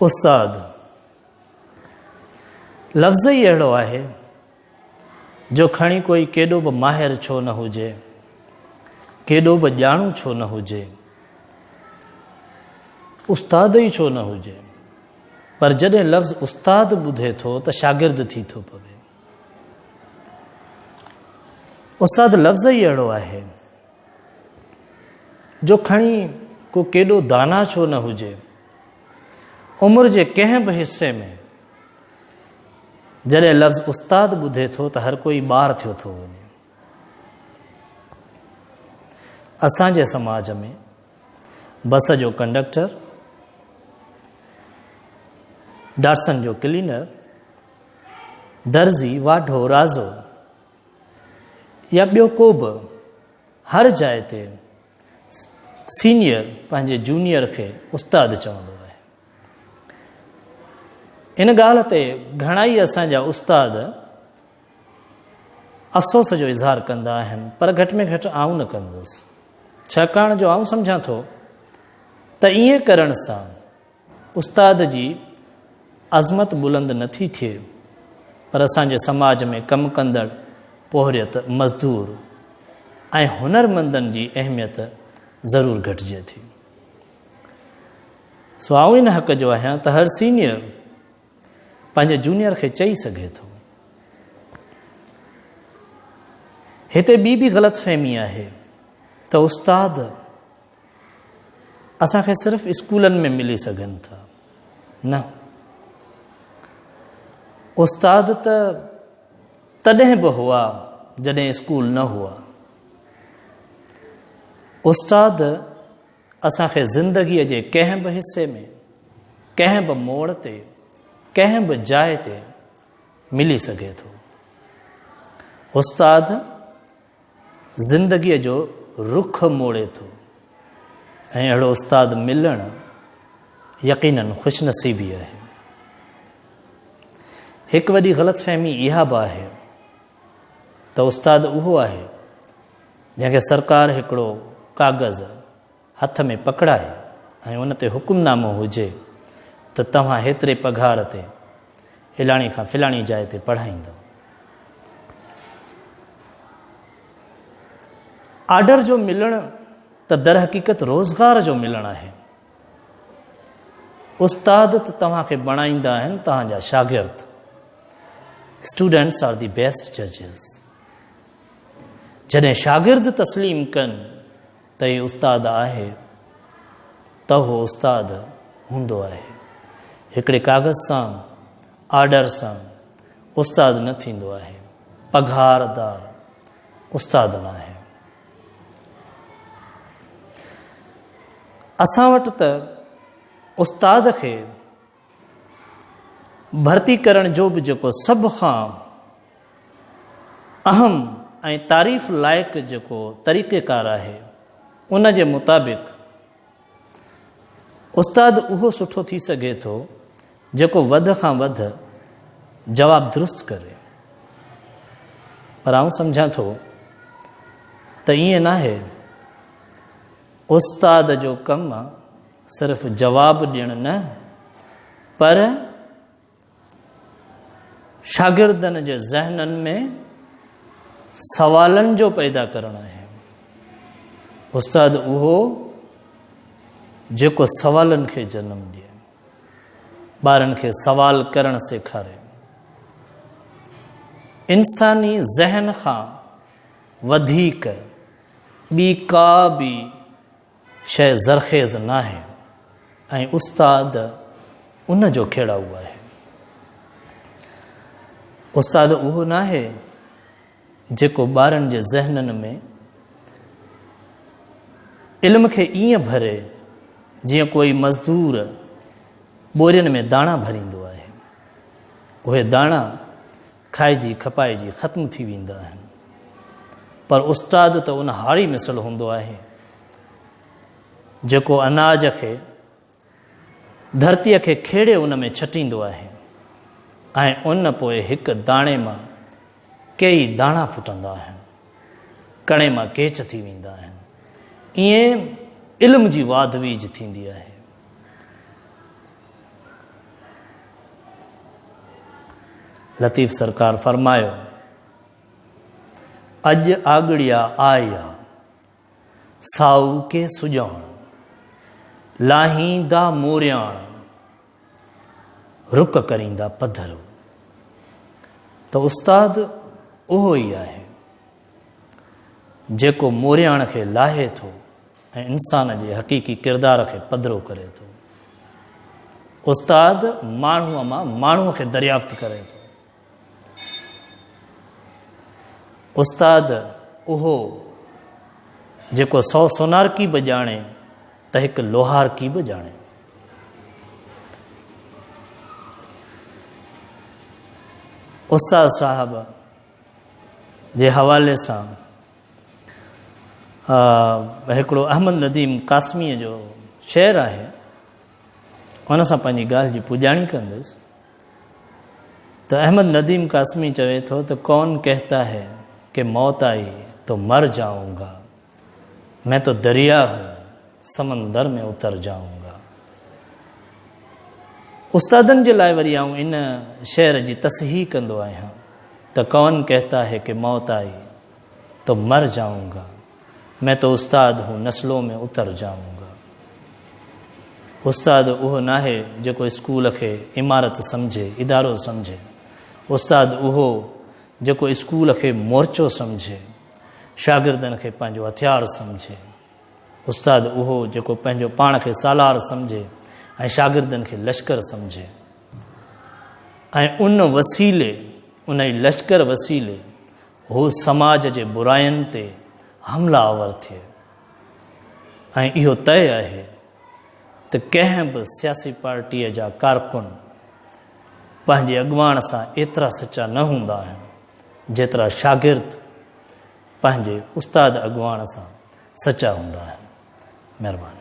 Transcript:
उस्ताद लफ़्ज़ ही अहिड़ो आहे जो खणी कोई केॾो बि माहिर छो न हुजे, केॾो बि ॼाणू छो न हुजे, उस्ताद ई छो न हुजे, पर जॾहिं लफ़्ज़ उस्ताद ॿुधे थो त शागिर्द थी थो पवे। उस्ताद लफ़्ज़ ई अहिड़ो आहे जो खणी को केॾो दाना छो न हुजे, उमिरि जे कंहिं बि हिसे में जॾहिं लफ़्ज़ उस्ताद ॿुधे थो त हर कोई ॿार थियो थो वञे। असांजे समाज में बस जो कंडक्टर, डाटसन जो क्लीनर, दर्जी, वाढो, राज़ो या ॿियो को बि हर जाइ ते सीनियर पंहिंजे जूनियर खे उस्ताद चवंदो आहे। इन ॻाल्हि ते घणाई असांजा उस्ताद अफ़सोस जो इज़हार कंदा आहिनि, पर घटि में घटि आऊं न कंदुसि, छाकाणि जो आऊं सम्झां थो त ईअं करण सां उस्ताद जी अज़मत बुलंद नथी थिए, पर असांजे समाज में कमु कंदड़ पोहरियत, मज़दूर ऐं हुनरमंदनि जी अहमियत ज़रूरु घटिजे थी। सो आऊं इन हक़ जो आहियां त हर सीनियर पंहिंजे जूनियर खे चई सघे थो। हिते ॿी बि ग़लतफ़हमी आहे त उस्ताद असांखे सिर्फ़ु स्कूलनि में मिली सघनि था। न, उस्ताद त तॾहिं बि हुआ जॾहिं स्कूल न हुआ। उस्ताद असांखे ज़िंदगीअ जे कंहिं बि हिसे में, कंहिं बि मोड़ ते, कंहिं बि जाइ ते मिली सघे थो। उस्ताद ज़िंदगीअ जो रुख मोड़े थो ऐं अहिड़ो उस्ताद मिलणु यक़ीनन ख़ुशनसीबी आहे। हिकु वॾी ग़लतफ़हमी इहा बि आहे त उस्ताद उहो आहे जंहिंखे सरकार हिकिड़ो काग़ज़ हथ में पकड़ाए ऐं उन ते हुकुमनामो हुजे त तव्हां हेतिरे पघार ते फलाणी खां फलाणी जाइ ते पढ़ाईंदो। आर्डर जो मिलणु त दर हक़ीक़त रोज़गार जो मिलणु आहे। उस्ताद त तव्हांखे बणाईंदा आहिनि तव्हांजा शागिर्द। स्टूडेंट्स आर दी बेस्ट जजेस। जॾहिं शागिर्द तस्लीम कनि त ही उस्ताद आहे त उहो उस्ताद हूंदो आहे। हिकिड़े काग़ज़ सां, आर्डर सां उस्ताद न थींदो आहे। पघारदार उस्ताद न आहे। असां वटि त उस्ताद खे भर्ती करण जो बि जेको सभ खां अहम ऐं तारीफ़ लाइक़ु जेको तरीक़ेकार आहे, उन जे मुताबिक़ उस्ताद उहो सुठो थी सघे थो जेको वधि खां वधि जवाबु दुरुस्त करे। पर आऊं सम्झां थो त ईअं न आहे। उस्ताद जो कमु सिर्फ़ु जवाबु ॾियणु न, पर शागिर्दनि जे ज़हननि में सवालनि जो पैदा करणु आहे। उस्ताद उहो जेको सवालनि खे जनमु ॾिए, ॿारनि खे सवाल करणु सेखारे। इंसानी ज़हन खां वधीक ॿी का बि शइ ज़रख़ेज़ न आहे ऐं उस्ताद उन जो खेड़ाऊ आहे। उस्ताद उहो न आहे जेको ॿारनि जे ज़हननि में इल्म खे ईअं भरे जीअं कोई मज़दूर ॿोरियुनि में दाणा भरींदो आहे। उहे दाणा खाइजी खपाइजी ख़त्म थी वेंदा आहिनि, पर उस्ताद त उन हाड़ी मिसल हूंदो आहे जेको अनाज खे, धरतीअ खे खेड़े उन में छटींदो आहे ऐं उन पोइ हिकु दाणे मां कई दाणा फुटंदा आहिनि, कणे मां केच थी वेंदा आहिनि। ईअं इल्म जी वाधवीज थींदी आहे। लतीफ़ सरकार फरमायो, अज आगड़िया आया साऊ के सुजान, लाहींदा मोरियाण रुक करींदा पधरो। तो उस्ताद उहो ई आहे जेको मोरियाण खे लाहे थो ऐं इंसान जे हक़ीक़ी किरदार खे पधरो करे थो। उस्ताद माण्हूअ मां माण्हूअ खे दरियाफ़्त करे थो। उस्ताद उहो जेको 100 सोनार की बि ॼाणे त हिकु लोहार की बि ॼाणे। उस्ताद साहब जे हवाले सां हिकिड़ो अहमद नदीम कासमीअ जो शेर आहे, उन सां पंहिंजी ॻाल्हि जी पुॼाणी कंदुसि। त अहमद नदीम कासमी चवे थो त कौन कहता है कि मौत आई तो मर जाऊंगा, मैं तो दरिया हूँ समंदर में उतर जाऊंगा। उस्तादनि जे लाइ वरी आऊं इन शेर जी तसहीह कंदो आहियां त कौन कहता है कि मौत आई तो मर जाऊंगा, मैं तो उस्ताद हूँ नस्लों में उतर जाऊंगा। उस्ताद उहो नाहे जेको स्कूल खे इमारत सम्झे, इदारो सम्झे। उस्ताद उहो जेको स्कूल खे मोर्चो सम्झे, शागिर्दनि खे पंहिंजो हथियार सम्झे। उस्ताद उहो जेको पंहिंजो पाण खे सालार सम्झे ऐं शागिर्दनि खे लश्कर सम्झे, ऐं उन वसीले, उन ई लश्कर वसीले हू समाज जे बुराइनि ते हमलावर थिए। ऐं इहो तय आहे त कंहिं बि सियासी पार्टीअ जा कारकुन पंहिंजे अॻुवाण सां एतिरा सचा न हूंदा आहिनि जेतिरा शागिर्द पंहिंजे उस्ताद अॻुवाण सां सचा हूंदा आहिनि। महिरबानी।